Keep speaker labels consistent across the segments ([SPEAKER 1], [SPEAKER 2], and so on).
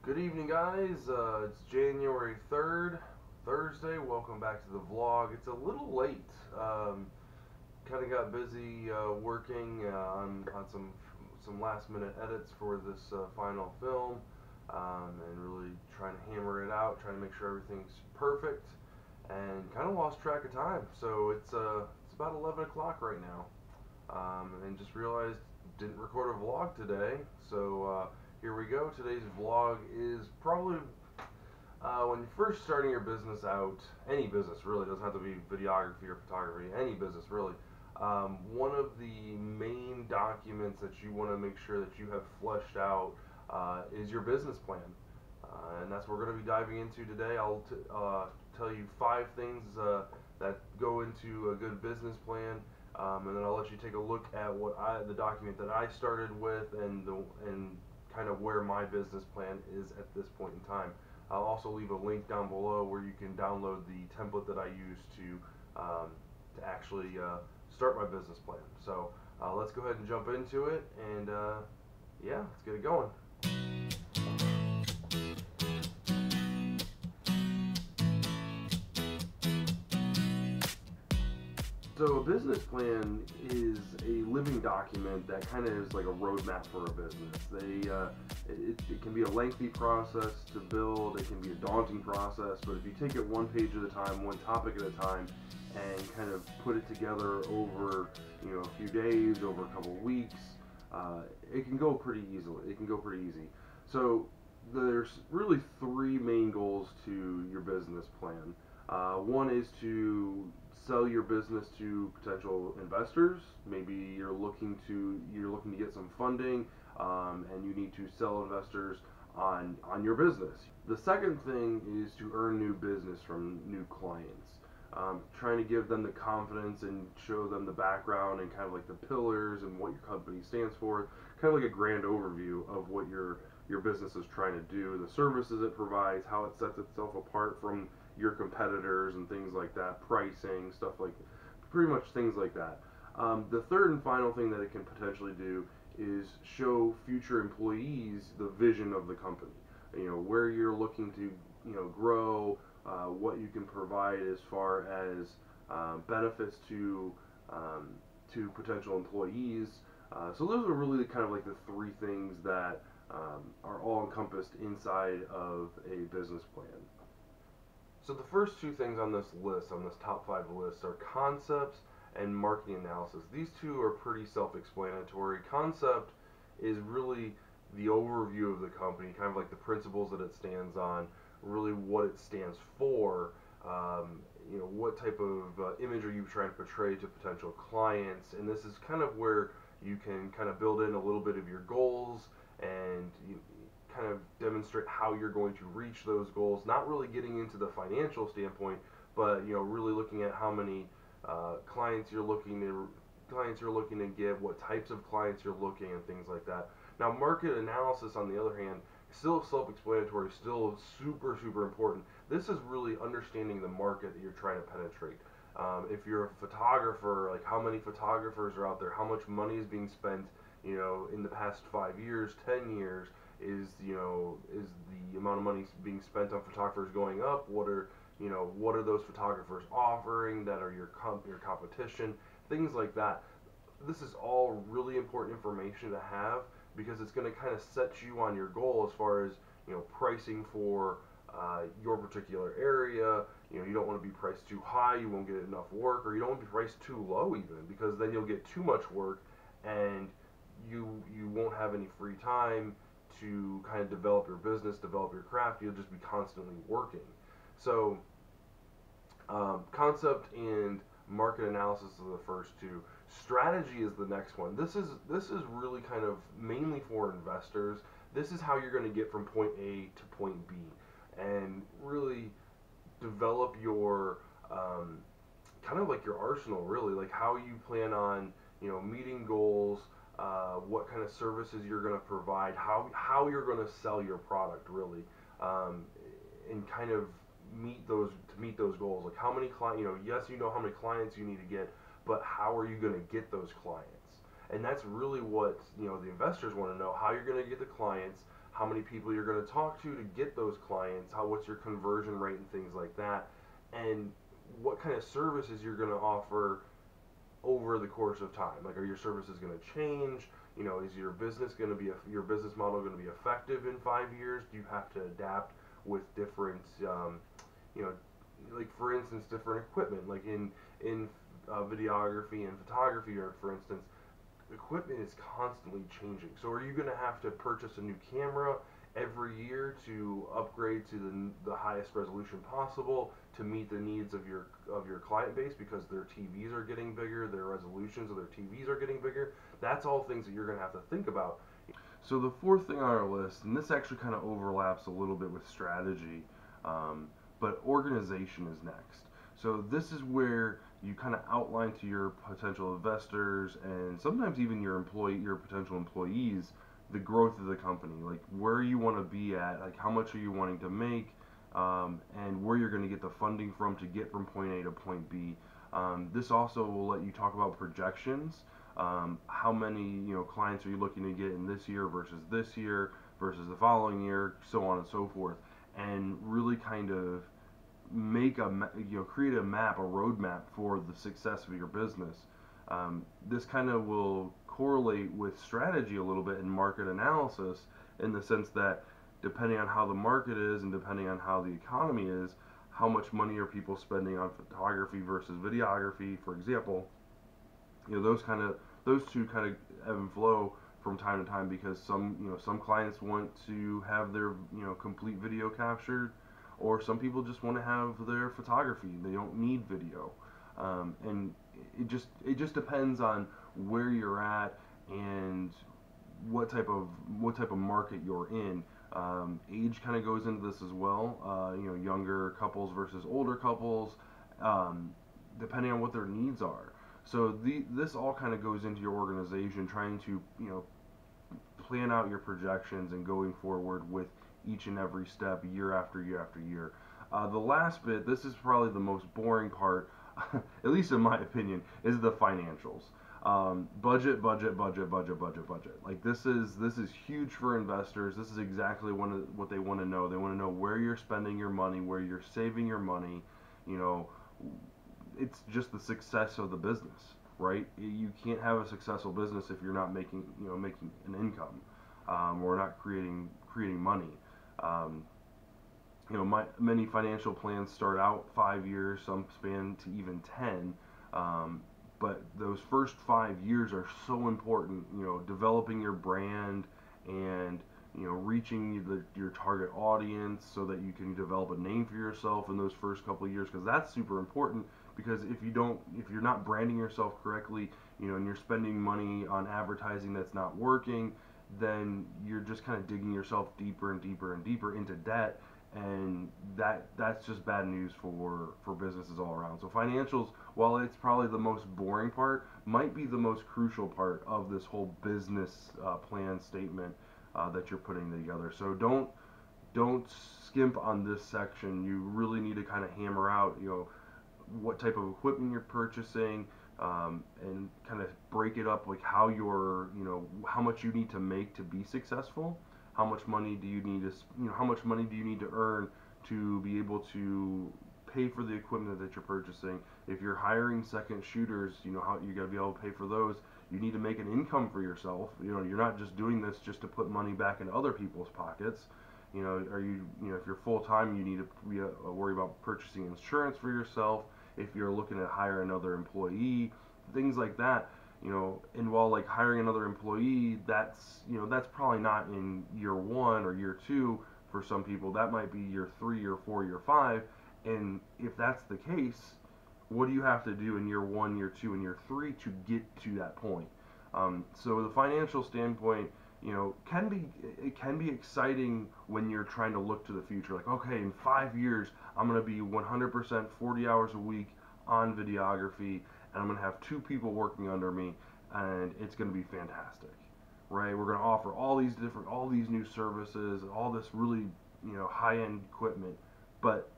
[SPEAKER 1] Good evening, guys. It's January 3rd, Thursday. Welcome back to the vlog. It's a little late. Kind of got busy working on some last minute edits for this final film, and really trying to hammer it out, trying to make sure everything's perfect, and kind of lost track of time. So it's about 11 o'clock right now, and just realized didn't record a vlog today. So here we go. Today's vlog is probably when you're first starting your business out, any business really, doesn't have to be videography or photography, any business really. One of the main documents that you want to make sure that you have fleshed out is your business plan. And that's what we're going to be diving into today. I'll tell you 5 things that go into a good business plan, and then I'll let you take a look at the document that I started with, and kind of where my business plan is at this point in time. I'll also leave a link down below where you can download the template that I use to actually start my business plan. So let's go ahead and jump into it, and yeah, let's get it going. So a business plan is a living document that kind of is like a roadmap for a business. It can be a lengthy process to build. It can be a daunting process, but if you take it one page at a time, one topic at a time, and kind of put it together over a few days, over a couple of weeks, it can go pretty easily. It can go pretty easy. So there's really 3 main goals to your business plan. One is to sell your business to potential investors. Maybe you're looking to get some funding, and you need to sell investors on your business. The second thing is to earn new business from new clients. Trying to give them the confidence and show them the background and kind of like the pillars and what your company stands for, kind of like a grand overview of what your business is trying to do, the services it provides, how it sets itself apart from your competitors and things like that, pricing, stuff like pretty much things like that. The third and final thing that it can potentially do is show future employees the vision of the company. Where you're looking to grow, what you can provide as far as benefits to potential employees. So those are really kind of like the 3 things that are all encompassed inside of a business plan. So the first 2 things on this list, on this top 5 list, are concepts and marketing analysis. These 2 are pretty self-explanatory. Concept is really the overview of the company, kind of like the principles that it stands on, really what it stands for, what type of image are you trying to portray to potential clients, and this is kind of where you can kind of build in a little bit of your goals and kind of demonstrate how you're going to reach those goals, not really getting into the financial standpoint, but really looking at how many clients you're looking to get, what types of clients you're looking, and things like that. Now, market analysis, on the other hand, still self-explanatory, still super, super important. This is really understanding the market that you're trying to penetrate. If you're a photographer, like how many photographers are out there, how much money is being spent, in the past 5 years, 10 years, is the amount of money being spent on photographers going up? What are those photographers offering that are your competition? Things like that. This is all really important information to have because it's going to kind of set you on your goal as far as pricing for your particular area. You don't want to be priced too high, you won't get enough work, or you don't want to be priced too low even, because then you'll get too much work and you won't have any free time to kind of develop your business, develop your craft. You'll just be constantly working. So concept and market analysis are the first 2. Strategy is the next one. This is really kind of mainly for investors. This is how you're going to get from point A to point B, and really develop your kind of like your arsenal, really, like how you plan on meeting goals, what kind of services you're going to provide, how you're going to sell your product, really, and kind of meet those goals. Like how many clients, yes, how many clients you need to get, but how are you going to get those clients? And that's really what the investors want to know: how you're going to get the clients, how many people you're going to talk to get those clients, what's your conversion rate and things like that, and what kind of services you're going to offer over the course of time. Like, are your services going to change? You know, is your business going to be your business model going to be effective in 5 years? Do you have to adapt with different, you know, like for instance, different equipment? Like in videography and photography, or for instance, equipment is constantly changing. So are you going to have to purchase a new camera every year to upgrade to the highest resolution possible to meet the needs of your client base because their TVs are getting bigger, their resolutions of their TVs are getting bigger? That's all things that you're going to have to think about. So the fourth thing on our list, and this actually kind of overlaps a little bit with strategy, but organization is next. So this is where you kind of outline to your potential investors and sometimes even your potential employees, the growth of the company, like where you want to be at, like how much are you wanting to make, and where you're going to get the funding from to get from point A to point B. This also will let you talk about projections. How many clients are you looking to get in this year versus the following year, so on and so forth, and really kind of make create a map, a roadmap for the success of your business. This kind of will correlate with strategy a little bit in market analysis, in the sense that depending on how the market is and depending on how the economy is, how much money are people spending on photography versus videography, for example. Those two kind of ebb and flow from time to time, because some clients want to have their complete video captured, or some people just want to have their photography. They don't need video, and it just depends on where you're at and what type of market you're in. Age kind of goes into this as well. Younger couples versus older couples, depending on what their needs are. So this all kind of goes into your organization, trying to plan out your projections and going forward with each and every step, year after year after year. The last bit, this is probably the most boring part, at least in my opinion, is the financials. Budget, budget, budget, budget, budget, budget. Like this is huge for investors. This is exactly what they want to know. They want to know where you're spending your money, where you're saving your money. It's just the success of the business, right? You can't have a successful business if you're not making an income, or not creating money. Many financial plans start out 5 years, some span to even 10. But those first 5 years are so important. Developing your brand and reaching your target audience so that you can develop a name for yourself in those first couple of years, because that's super important. Because if you're not branding yourself correctly, and you're spending money on advertising that's not working, then you're just kind of digging yourself deeper and deeper and deeper into debt, and that's just bad news for businesses all around. So financials, while it's probably the most boring part, might be the most crucial part of this whole business plan statement that you're putting together. So don't skimp on this section. You really need to kind of hammer out what type of equipment you're purchasing, and kind of break it up, like how much you need to make to be successful. How much money do you need to earn to be able to pay for the equipment that you're purchasing? If you're hiring second shooters, how you got to be able to pay for those. You need to make an income for yourself. You're not just doing this just to put money back in other people's pockets. If you're full time, you need to worry about purchasing insurance for yourself. If you're looking to hire another employee, things like that. And while like hiring another employee, that's probably not in year 1 or year 2 for some people. That might be year 3, year 4, year 5. And if that's the case, what do you have to do in year 1, year 2, and year 3 to get to that point? So the financial standpoint, it can be exciting when you're trying to look to the future. Like, okay, in 5 years, I'm going to be 100% 40 hours a week on videography, and I'm going to have 2 people working under me, and it's going to be fantastic, right? We're going to offer all these new services, all this really, high-end equipment, but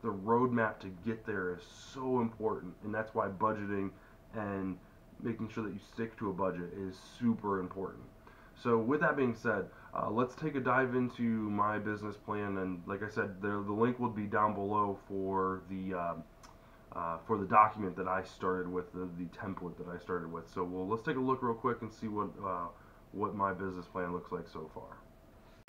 [SPEAKER 1] the roadmap to get there is so important, and that's why budgeting and making sure that you stick to a budget is super important. So with that being said, Let's take a dive into my business plan, and like I said, the link would be down below for the document that I started with, the template that I started with. So let's take a look real quick and see what my business plan looks like so far.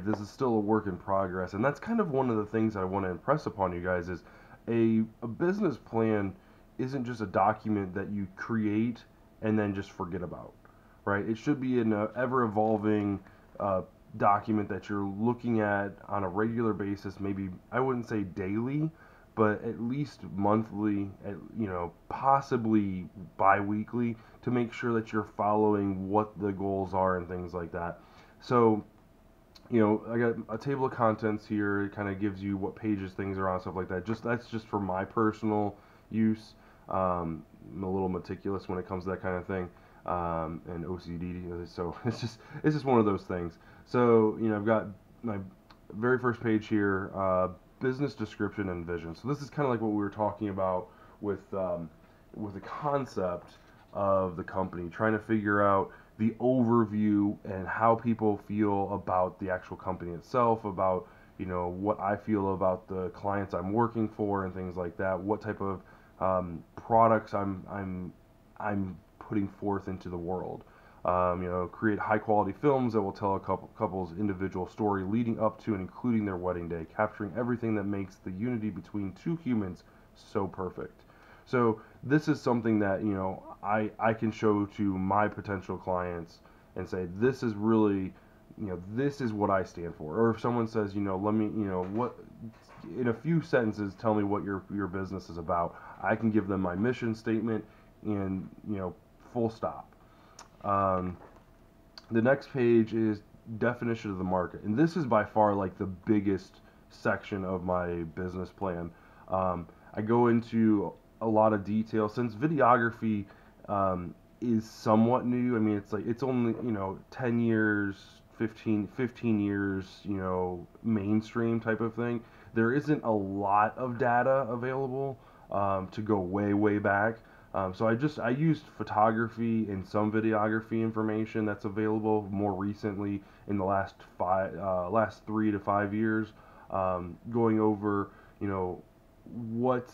[SPEAKER 1] This is still a work in progress, and that's kind of one of the things I want to impress upon you guys is a business plan isn't just a document that you create and then just forget about, right? It should be an ever evolving document that you're looking at on a regular basis, maybe I wouldn't say daily, but at least monthly, possibly bi-weekly, to make sure that you're following what the goals are and things like that. So I got a table of contents here. It kind of gives you what pages things are on, stuff like that. That's just for my personal use. I'm a little meticulous when it comes to that kind of thing, and OCD. So it's just one of those things. So I've got my very first page here, business description and vision. So this is kind of like what we were talking about with the concept of the company, trying to figure out the overview and how people feel about the actual company itself, about what I feel about the clients I'm working for and things like that, what type of products I'm putting forth into the world. Create high quality films that will tell a couple's individual story leading up to and including their wedding day, capturing everything that makes the unity between two humans so perfect. So this is something that I can show to my potential clients and say, this is really, this is what I stand for. Or if someone says, let me, what, in a few sentences, tell me what your business is about, I can give them my mission statement and full stop. The next page is definition of the market, and this is by far like the biggest section of my business plan. I go into a lot of detail since videography is somewhat new. I mean, it's only 10 years, 15 years, mainstream type of thing. There isn't a lot of data available to go way back. So I used photography and some videography information that's available more recently in the last 3 to 5 years, going over what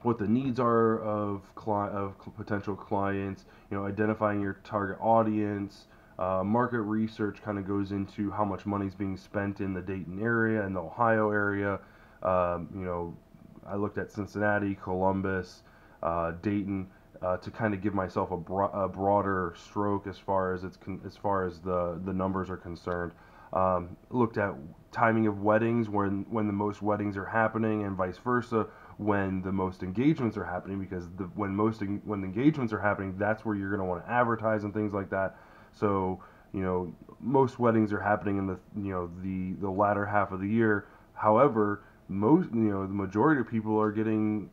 [SPEAKER 1] what the needs are of potential clients, identifying your target audience. Market research kind of goes into how much money is being spent in the Dayton area and the Ohio area. I looked at Cincinnati, Columbus, Dayton, to kind of give myself a broader stroke as far as the numbers are concerned. Looked at timing of weddings, when the most weddings are happening, and vice versa, when the most engagements are happening, because when the engagements are happening, that's where you're going to want to advertise and things like that. So most weddings are happening in the latter half of the year. However, the majority of people are getting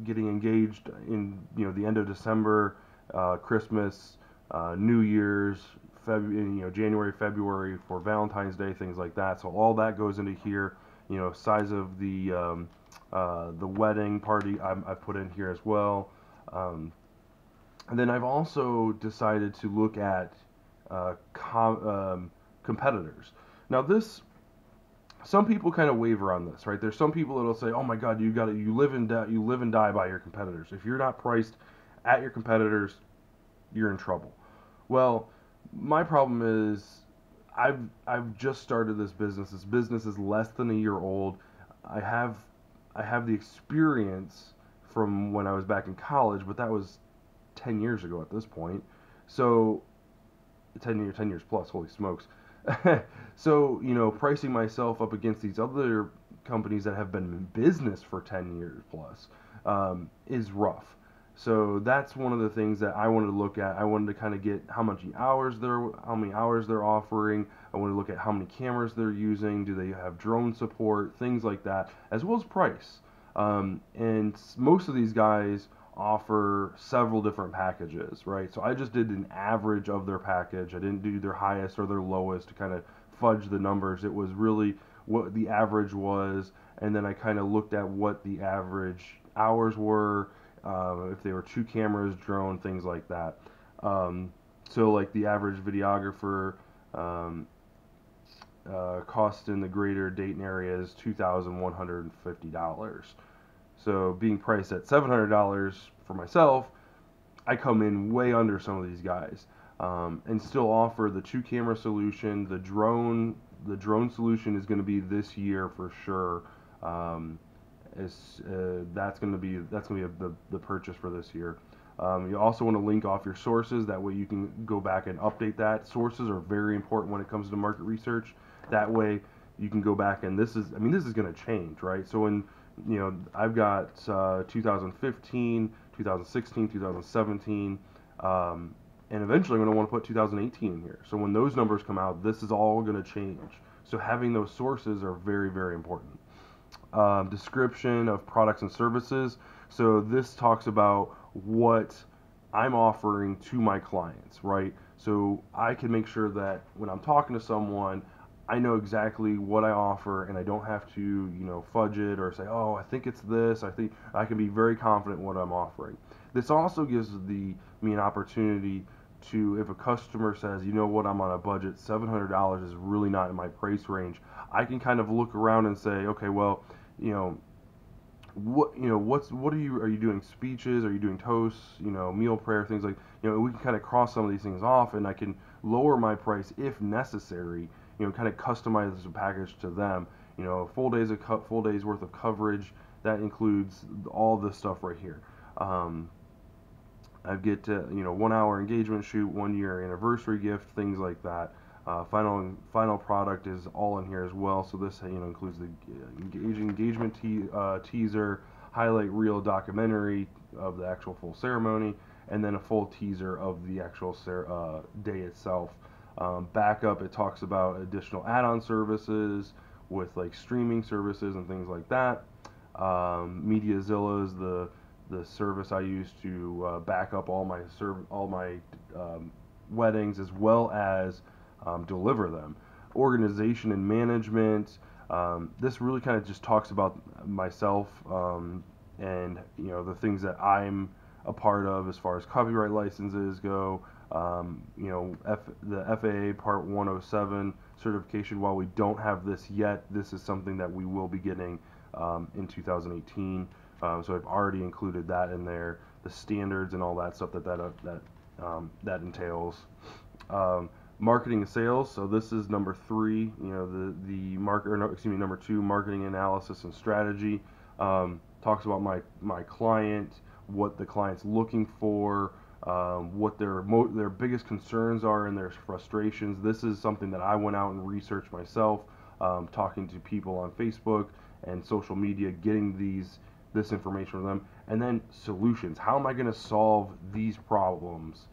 [SPEAKER 1] engaged in the end of December, Christmas, New Year's, January, February for Valentine's Day, things like that. So all that goes into here. Size of the wedding party I put in here as well. And then I've also decided to look at competitors. Now some people kind of waver on this, right? There's some people that'll say, "Oh my God, you live and die by your competitors. If you're not priced at your competitors, you're in trouble." Well, my problem is I've just started this business. This business is less than a year old. I have the experience from when I was back in college, but that was 10 years ago at this point. So 10 years plus, holy smokes. So, pricing myself up against these other companies that have been in business for 10 years plus is rough. So that's one of the things that I wanted to look at. I wanted to kind of get how many hours they're offering. I wanted to look at how many cameras they're using. Do they have drone support? Things like that, as well as price. And most of these guys offer several different packages, right? So I just did an average of their package. I didn't do their highest or their lowest to kind of fudge the numbers. It was really what the average was, and then I kind of looked at what the average hours were, if they were 2 cameras, drone, things like that. So like the average videographer, Cost in the greater Dayton area is $2,150. So being priced at $700 for myself, I come in way under some of these guys, and still offer the 2 camera solution. The drone solution is going to be this year for sure. That's going to be the purchase for this year. You also want to link off your sources. That way you can go back and update that. Sources are very important when it comes to market research. That way you can go back, and this is going to change, right? So when I've got 2015, 2016, 2017, and eventually I'm going to want to put 2018 in here. So when those numbers come out, this is all going to change. So having those sources are very, very important. Description of products and services. So this talks about what I'm offering to my clients, right? So I can make sure that when I'm talking to someone, I know exactly what I offer, and I don't have to, fudge it or say, oh, I think it's this. I can be very confident in what I'm offering. This also gives me an opportunity to, if a customer says, you know what, I'm on a budget, $700 is really not in my price range, I can kind of look around and say, okay, well, what are you doing, speeches, are you doing toasts, meal prayer, things like, we can kind of cross some of these things off, and I can lower my price if necessary, kind of customize the package to them. Full days worth of coverage, that includes all this stuff right here. I get 1 hour engagement shoot, 1 year anniversary gift, things like that. Final product is all in here as well. So this includes the engagement teaser, highlight reel documentary of the actual full ceremony, and then a full teaser of the actual day itself. Backup, it talks about additional add-on services with like streaming services and things like that. MediaZilla is the service I use to back up all my weddings, as well as deliver them. Organization and management. This really kind of just talks about myself, and the things that I'm a part of as far as copyright licenses go. The FAA Part 107 certification. While we don't have this yet, this is something that we will be getting in 2018. So I've already included that in there, the standards and all that stuff that entails. Marketing and sales. So this is number 3. Number 2, marketing analysis and strategy. Talks about my client, what the client's looking for, what their biggest concerns are and their frustrations. This is something that I went out and researched myself, talking to people on Facebook and social media, getting this information from them, and then solutions. How am I going to solve these problems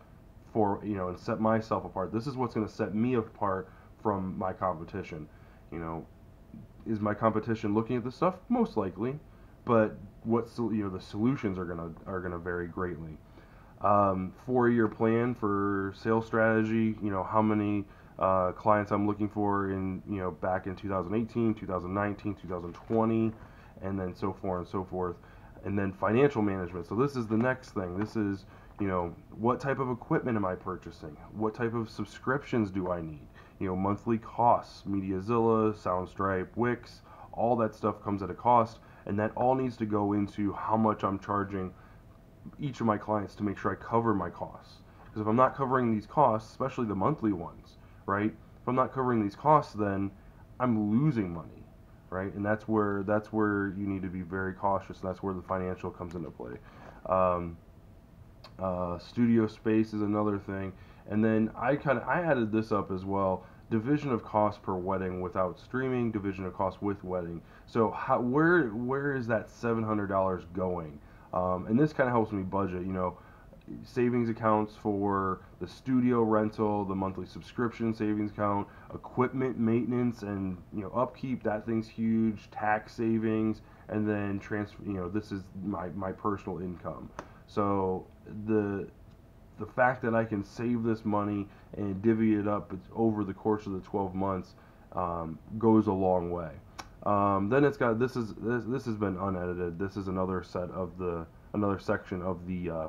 [SPEAKER 1] and set myself apart? This is what's going to set me apart from my competition. Is my competition looking at this stuff? Most likely, but the solutions are gonna vary greatly. 4-year plan for sales strategy. How many clients I'm looking for back in 2018, 2019, 2020, and then so forth and so forth. And then financial management. So this is the next thing. This is what type of equipment am I purchasing? What type of subscriptions do I need? Monthly costs, MediaZilla, Soundstripe, Wix, all that stuff comes at a cost, and that all needs to go into how much I'm charging each of my clients to make sure I cover my costs. Because if I'm not covering these costs, especially the monthly ones, right? If I'm not covering these costs, then I'm losing money, right? And that's where you need to be very cautious, and that's where the financial comes into play. Studio space is another thing, and then I added this up as well. Division of cost per wedding without streaming, division of cost with wedding. So where is that $700 going? And this kind of helps me budget. Savings accounts for the studio rental, the monthly subscription savings account, equipment maintenance and upkeep. That thing's huge. Tax savings, and then transfer. This is my personal income. So the fact that I can save this money and divvy it up over the course of the 12 months goes a long way. Then it's got this has been unedited. This is another section of the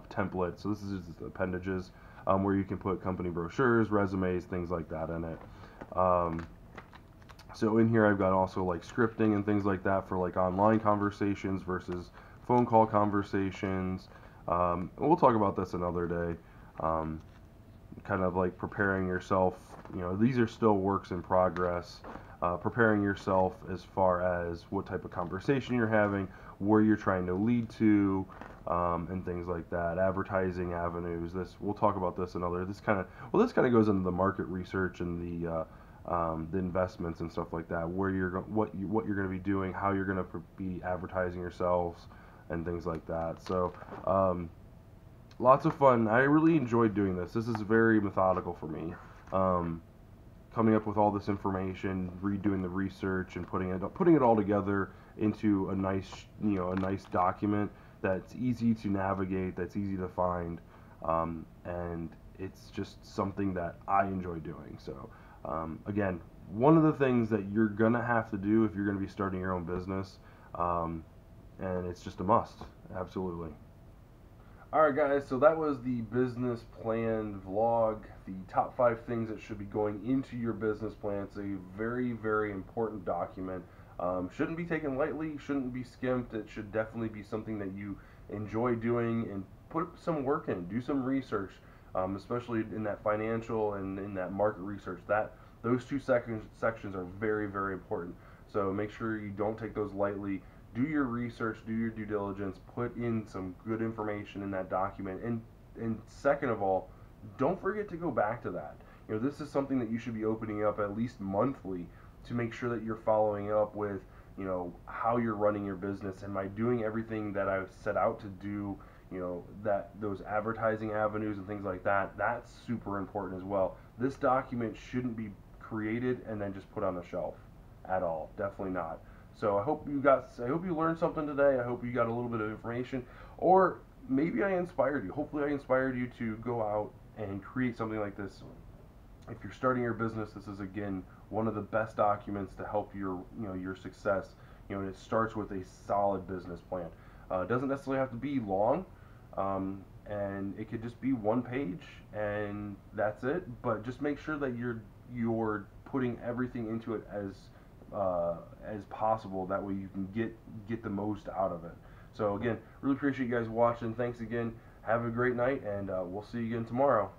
[SPEAKER 1] template. So this is just appendages where you can put company brochures, resumes, things like that in it. So in here I've got also like scripting and things like that for like online conversations versus phone call conversations. We'll talk about this another day. Um, Kind of like preparing yourself. These are still works in progress. Preparing yourself as far as what type of conversation you're having, where you're trying to lead to, and things like that. Advertising avenues. This we'll talk about this another. This kind of goes into the market research and the investments and stuff like that. Where what you're going to be doing, how you're going to be advertising yourselves, and things like that. So. Lots of fun. I really enjoyed doing this. This is very methodical for me. Um, Coming up with all this information, redoing the research, and putting it all together into a nice document that's easy to navigate, that's easy to find, and it's just something that I enjoy doing. So, again, one of the things that you're gonna have to do if you're gonna be starting your own business, um, and it's just a must. Absolutely. Alright, guys, so that was the business plan vlog, the top 5 things that should be going into your business plan. It's a very, very important document. Shouldn't be taken lightly, shouldn't be skimped. It should definitely be something that you enjoy doing and put some work in, do some research, especially in that financial and in that market research. Those two sections are very, very important. So make sure you don't take those lightly. Do your research, do your due diligence, put in some good information in that document, and second of all, don't forget to go back to that. This is something that you should be opening up at least monthly to make sure that you're following up with, how you're running your business. Am I doing everything that I've set out to do? That those advertising avenues and things like that, that's super important as well. This document shouldn't be created and then just put on the shelf at all. Definitely not. So I hope you learned something today. I hope you got a little bit of information, or maybe I inspired you. Hopefully I inspired you to go out and create something like this. If you're starting your business, this is again one of the best documents to help your success. And it starts with a solid business plan. It doesn't necessarily have to be long, and it could just be one page and that's it. But just make sure that you're putting everything into it as possible. That way you can get the most out of it. So again, really appreciate you guys watching. Thanks again. Have a great night, and we'll see you again tomorrow.